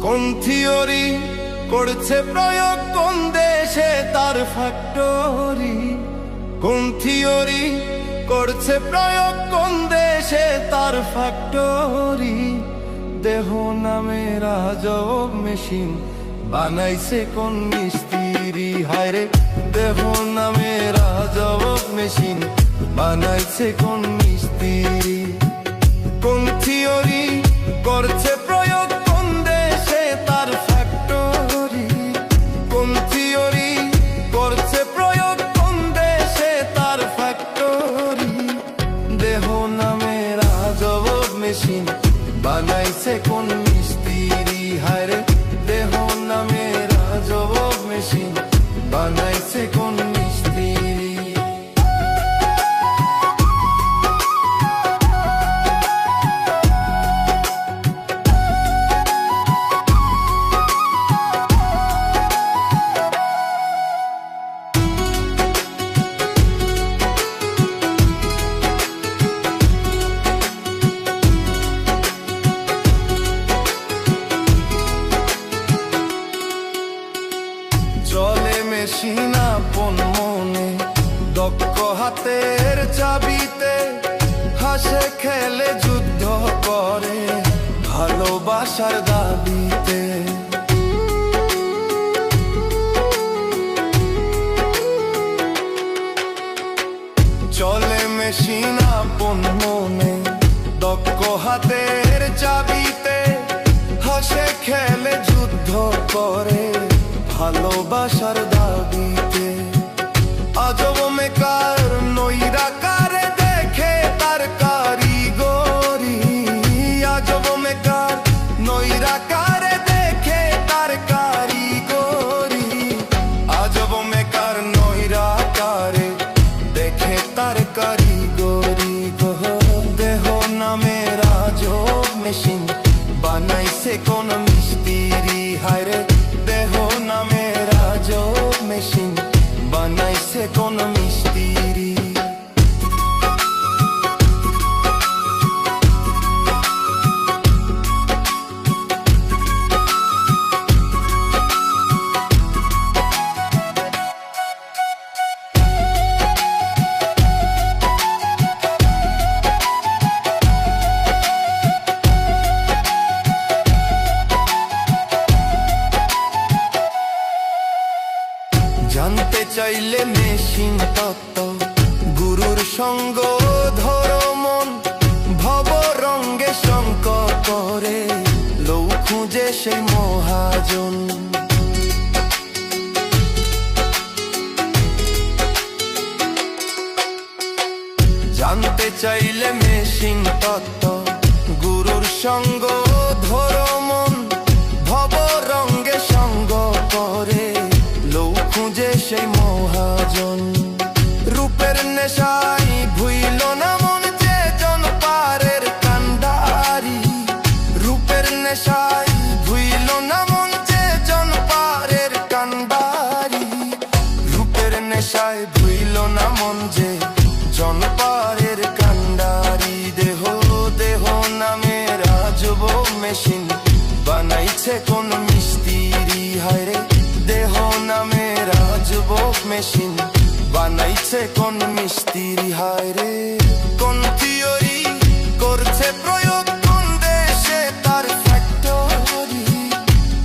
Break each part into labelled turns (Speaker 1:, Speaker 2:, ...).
Speaker 1: কোন থিওরি করছে প্রয়োগ, কোন দেশে তার ফ্যাক্টরি? কোন থিওরি করছে প্রয়োগ, কোন দেশে তার ফ্যাক্টরি? দেহ নামের আজব মেশিন বানাইছে কোন মিস্ত্রি? হায়রে দেহ নামের আজব মেশিন বানাইছে কোন মিস্ত্রি? কোন থিওরি করছে প্রয়োগ, কোন দেশে তার ফ্যাক্টরি? কোন থিওরি করছে প্রয়োগ, কোন দেশে তার ফ্যাক্টরি? দেহ নামের আজব মেশিন বানাইছে কোন মিস্ত্রি? হায়রে দেহ নামের আজব মেশিন বানাইছে কোন মিস্ত্রি? চলে মেশিন আপন মনে, দক্ষ হাতের চাবিতে, হাসে খেলে যুদ্ধ করে ভালোবাসার দাবিতে। চলে মেশিন আপন মনে, দক্ষ হাতের চাবিতে, হাসে খেলে যুদ্ধ করে ভালোবাসার দাবিতে। আজব মেকার নইরা কারে দেখে তার কারিগরি? আজব মেকার নইরা কারে দেখে তার কারিগরি? আজব মেকার নইরা কারে দেখে তার কারিগরি? দেহ নামের আজব মেশিন বানাইছে কোন মিস্ত্রি? হায়রে দেহ নামের আজব মেশিন বানাইছে কোন মিস্ত্রি? জানতে চাইলে মেশিন তত্ত্ব, গুরুর সঙ্গ ধরো মন, ভব রঙ্গে শঙ্ক করে লৌ খুঁজে সেই মহাজন। জানতে চাইলে মেশিন তত্ত্ব, গুরুর সঙ্গ ধরো মন, ভব রঙ্গে সঙ্গ করে লৌ খুঁজে সেই মহাজন। রূপের নেশাই ভুইল না মন যে জন পারের কান্ডারি? রূপের নেশাই ভুইল না মন যে জন পারের কান্ডারি? রূপের নেশায় ভুইল না মন যে জন পারের কান্ডারি? দেহ দেহ নামের আজব মেশিন বানাইছে কোন মিস্ত্রি? হায়রে দেহ নামের আজব মেশিন বানাইছে কোন মিস্ত্রি? হায়রে কোন থিওরি করছে প্রয়োগ, কোন দেশে তার ফ্যাক্টরি?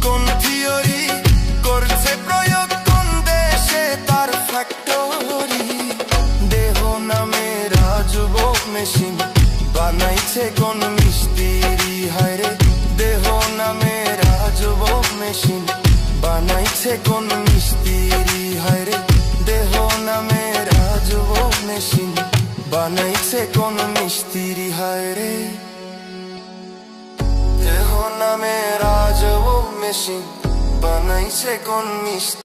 Speaker 1: কোন থিওরি করছে প্রয়োগ, কোন দেশে তার ফ্যাক্টরি? দেহ নামের আজব মেশিন বানাইছে কোন মিস্ত্রি? হায়রে দেহ নামের আজব মেশিন বানাইছে কোন মিস্ত্রি? হায়রে দেহ নামের আজব মেশিন বানাইছে কোন মিস্ত্রি? হায়রে দেহ নামের আজব মেশিন বানাইছে কোন মিস্ত্রি?